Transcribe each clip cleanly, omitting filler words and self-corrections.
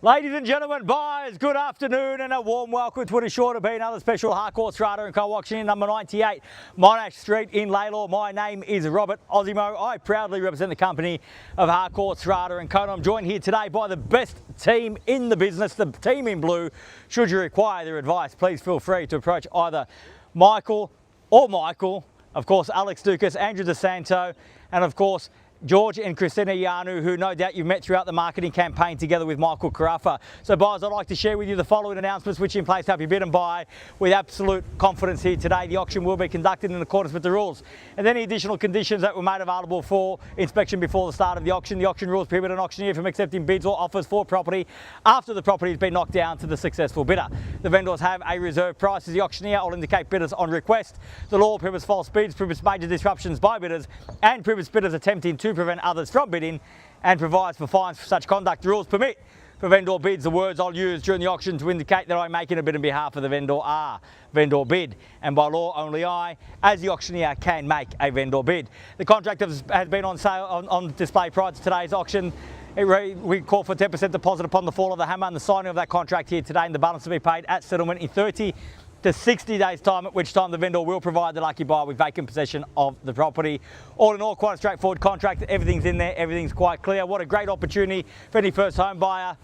Ladies and gentlemen, buyers, good afternoon and a warm welcome to what is sure to be another special Harcourts Rata & Co Auctioneer number 98, Monash Street in LALOR. My name is Robert Ozzimo. I proudly represent the company of Harcourts Rata & Co. I'm joined here today by the best team in the business, the team in blue. Should you require their advice, please feel free to approach either Michael or Michael, of course Alex Dukas, Andrew DeSanto, and of course George and Christina Iannou, who no doubt you've met throughout the marketing campaign together with Michael Carrafa. So buyers, I'd like to share with you the following announcements which in place help you bid and buy with absolute confidence here today. The auction will be conducted in accordance with the rules and any additional conditions that were made available for inspection before the start of the auction. The auction rules prohibit an auctioneer from accepting bids or offers for property after the property has been knocked down to the successful bidder. The vendors have a reserve price as the auctioneer. I'll indicate bidders on request. The law prohibits false bids, prohibits major disruptions by bidders and prohibits bidders attempting to prevent others from bidding and provides for fines for such conduct. The rules permit for vendor bids. The words I'll use during the auction to indicate that I'm making a bid on behalf of the vendor are vendor bid, and by law only I, as the auctioneer, can make a vendor bid. The contract has been on sale on display prior to today's auction. We call for 10% deposit upon the fall of the hammer and the signing of that contract here today, and the balance to be paid at settlement in 30 to 60 days time, at which time the vendor will provide the lucky buyer with vacant possession of the property. All in all, quite a straightforward contract. Everything's in there, everything's quite clear. What a great opportunity for any first home buyer,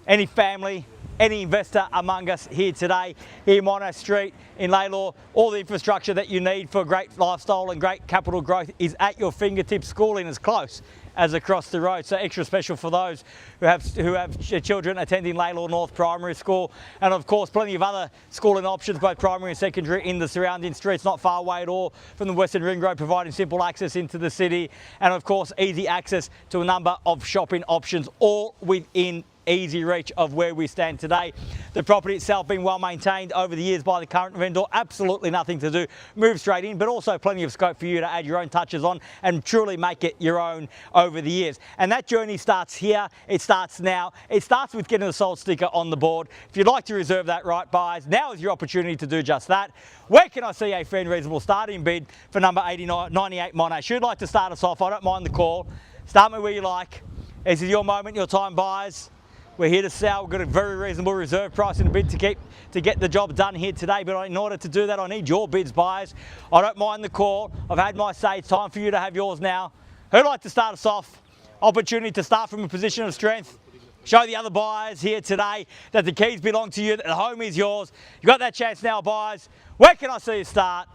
any family, any investor among us here today, here in Monash Street in LALOR. All the infrastructure that you need for great lifestyle and great capital growth is at your fingertips. Schooling is close as across the road, so extra special for those who have children attending LALOR North Primary School, and of course plenty of other schooling options, both primary and secondary, in the surrounding streets, not far away at all from the Western Ring Road, providing simple access into the city, and of course easy access to a number of shopping options, all within easy reach of where we stand today. The property itself being well maintained over the years by the current vendor, absolutely nothing to do, move straight in, but also plenty of scope for you to add your own touches on and truly make it your own over the years. And that journey starts here, it starts now. It starts with getting the sold sticker on the board. If you'd like to reserve that right, buyers, now is your opportunity to do just that. Where can I see a fair and reasonable starting bid for number 98 Monash? Who'd like to start us off? I don't mind the call. Start me where you like. This is your moment, your time, buyers. We're here to sell. We've got a very reasonable reserve price in bid to get the job done here today, but in order to do that, I need your bids, buyers. I don't mind the call. I've had my say. It's time for you to have yours now. Who'd like to start us off? Opportunity to start from a position of strength. Show the other buyers here today that the keys belong to you, that the home is yours. You've got that chance now, buyers. Where can I see you start?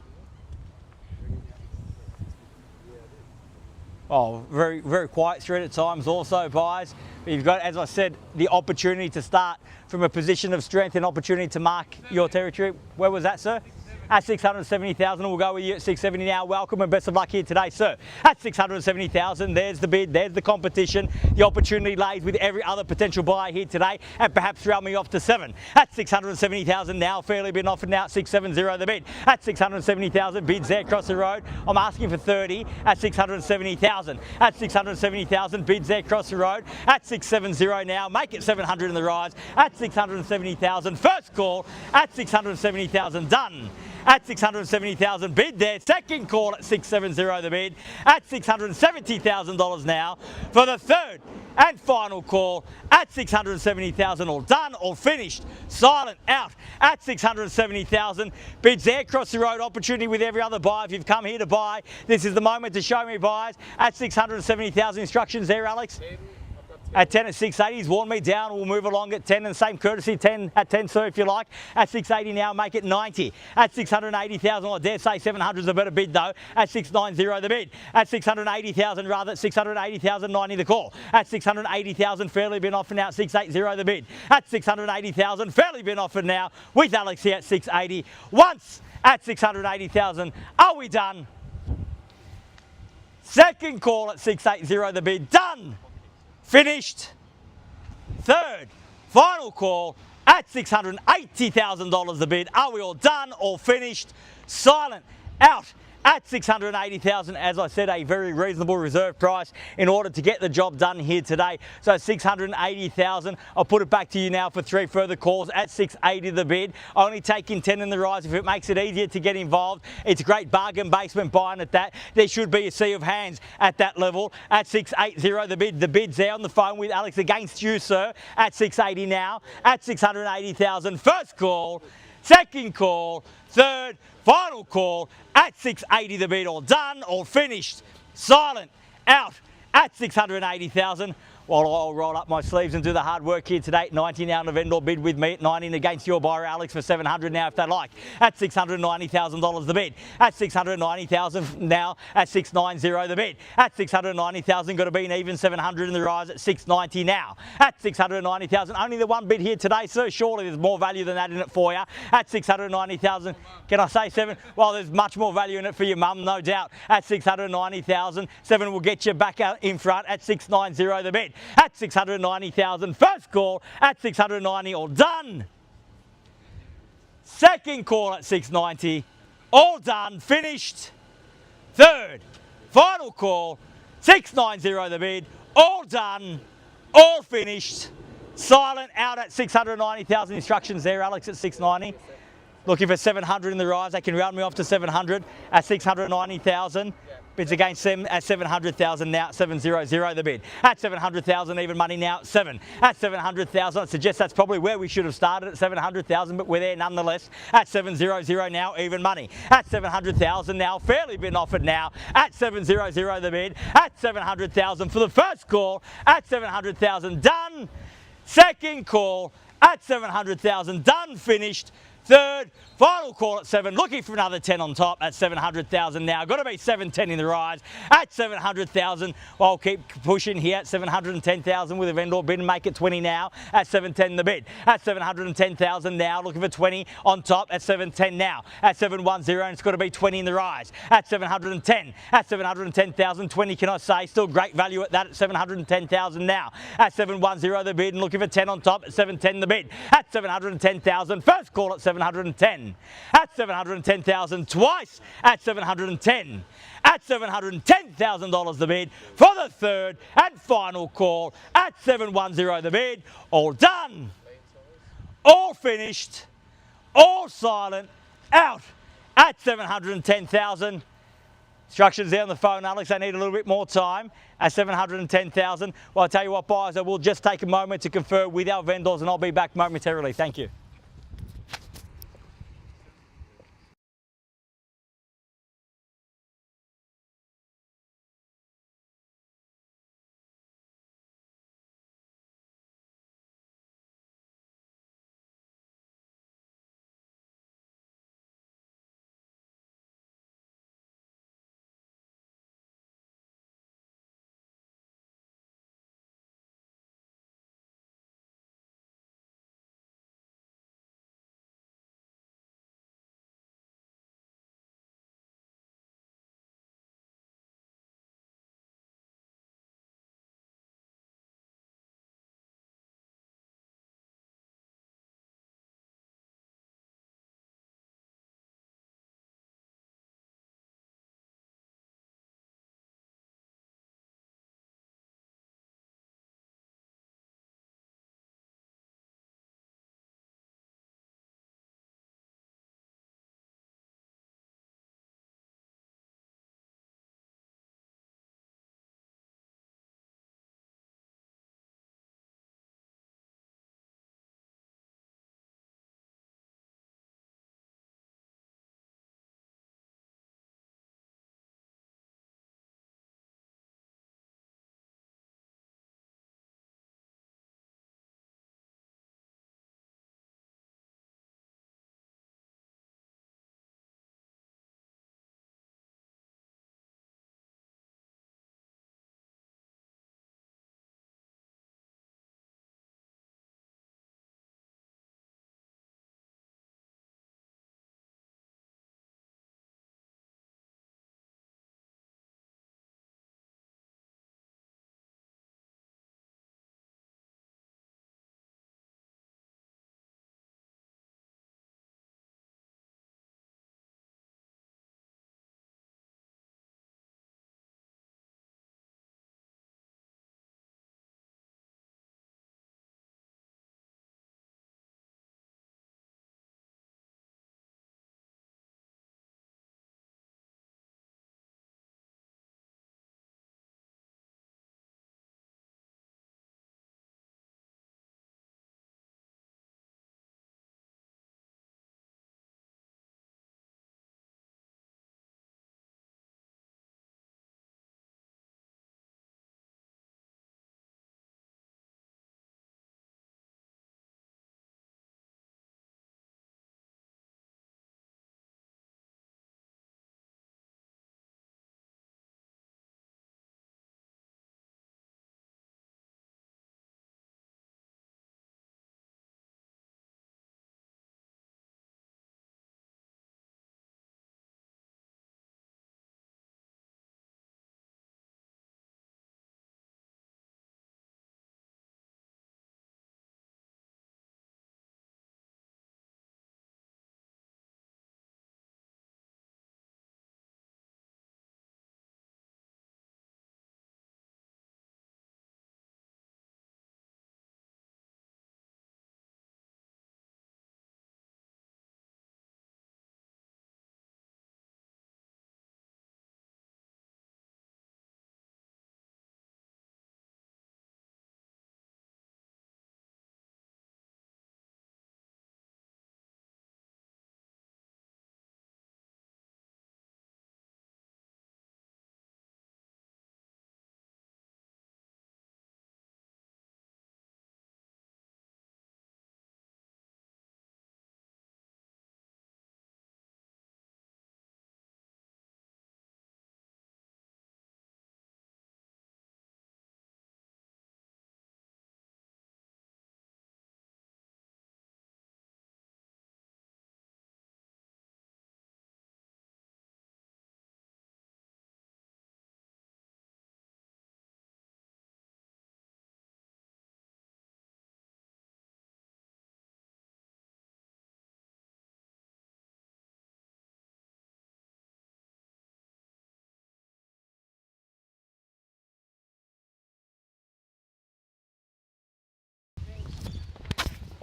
Oh, very, very quiet street at times also, buyers. But you've got, as I said, the opportunity to start from a position of strength and opportunity to mark your territory. Where was that, sir? At 670,000, we'll go with you at 670 now. Welcome and best of luck here today, sir. At 670,000, there's the bid, there's the competition. The opportunity lays with every other potential buyer here today, and perhaps round me off to 7. At 670,000 now, fairly been offered now at 670 the bid. At 670,000, bids there across the road. I'm asking for 30 at 670,000. At 670,000, bids there across the road. At 670 now, make it 700 in the rise. At 670,000, first call at 670,000, done. At 670,000, bid there. Second call at 670 the bid. At $670,000 now for the third and final call at 670,000, all done, all finished, silent, out at 670,000. Bids there across the road, opportunity with every other buyer. If you've come here to buy, this is the moment to show me buyers. At 670,000, instructions there, Alex. At 10 at 680, he's worn me down. We'll move along at 10 and same courtesy, 10 at 10, sir, if you like. At 680 now, make it 90. At 680,000, I dare say 700 is a better bid though. At 690 the bid. At 680,000 rather, at 680,000, 90 the call. At 680,000, fairly been offered now at 680 the bid. At 680,000, fairly been offered now with Alex here at 680. Once at 680,000, are we done? Second call at 680 the bid, done. Finished. Third, final call at $680,000 the bid. Are we all done? All finished? Silent, out at 680,000. As I said, a very reasonable reserve price in order to get the job done here today. So 680,000. I'll put it back to you now for 3 further calls at 680 the bid. Only taking 10 in the rise if it makes it easier to get involved. It's a great bargain basement buying at that. There should be a sea of hands at that level at 680 the bid. The bid's there on the phone with Alex against you, sir, at 680 now, at 680,000. First call, second call, third, final call at 680 the bid. All done, all finished, silent, out at 680,000. While I'll roll up my sleeves and do the hard work here today. 90 now on the vendor bid with me at 90 against your buyer Alex for 700 now if they like. At $690,000 the bid. At 690,000 now at 690 the bid. At 690,000 got to be an even 700 in the rise at 690 now. At 690,000 only the one bid here today, sir. Surely there's more value than that in it for you. At 690,000, can I say 7? Well, there's much more value in it for your mum, no doubt. At 690,000, 7 will get you back out in front at 690 the bid. At 690,000, first call at 690, all done. Second call at 690, all done, finished. Third, final call, 690 the bid, all done, all finished. Silent, out at 690,000. Instructions there, Alex, at 690. Looking for 700 in the rise. They can round me off to 700 at 690,000. Bids against them at 700,000 now, 700 the bid. At 700,000, even money now, 7. At 700,000, I suggest that's probably where we should have started at 700,000, but we're there nonetheless. At 700 now, even money. At 700,000 now, fairly been offered now. At 700 the bid. At 700,000 for the first call. At 700,000, done. Second call at 700,000, done, finished. Third, final call at 7, looking for another 10 on top at 700,000 now. Got to be 710 in the rise at 700,000. I'll keep pushing here at 710,000 with a vendor bid and make it 20 now at 710 the bid. At 710,000 now, looking for 20 on top at 710 now. At 710, and it's got to be 20 in the rise at 710. At 710,000, 20 can I say, still great value at that at 710,000 now. At 710 the bid and looking for 10 on top at 710 the bid. At 710,000, first call at 710. At 710,000 twice at 710. At $710,000 the bid for the third and final call at 710 the bid. All done, all finished, all silent, out at 710,000. Instructions there on the phone, Alex. I need a little bit more time at 710,000. Well, I'll tell you what, buyers, I will just take a moment to confer with our vendors and I'll be back momentarily. Thank you.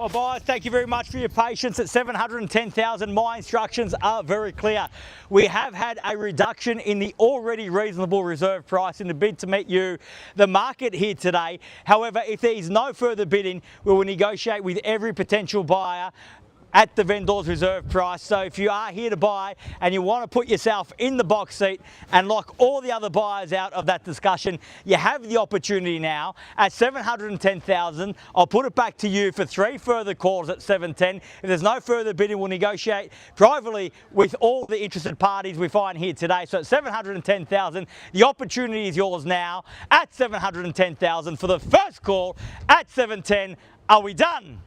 Well, buyers, thank you very much for your patience. At 710,000, my instructions are very clear. We have had a reduction in the already reasonable reserve price in the bid to meet you, the market here today. However, if there is no further bidding, we will negotiate with every potential buyer at the vendor's reserve price. So if you are here to buy and you want to put yourself in the box seat and lock all the other buyers out of that discussion, you have the opportunity now at 710,000. I'll put it back to you for 3 further calls at 710. If there's no further bidding, we'll negotiate privately with all the interested parties we find here today. So at 710,000, the opportunity is yours now at 710,000 for the first call at 710. Are we done?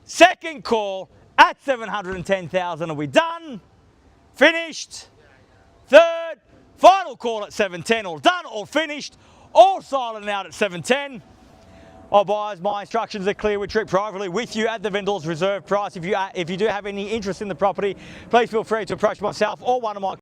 Second call at 710,000. Are we done? Finished? Third, final call at 710. All done, all finished, all silent out at 710. Oh, buyers, my instructions are clear. We treat privately with you at the vendor's reserve price. If you do have any interest in the property, please feel free to approach myself or one of my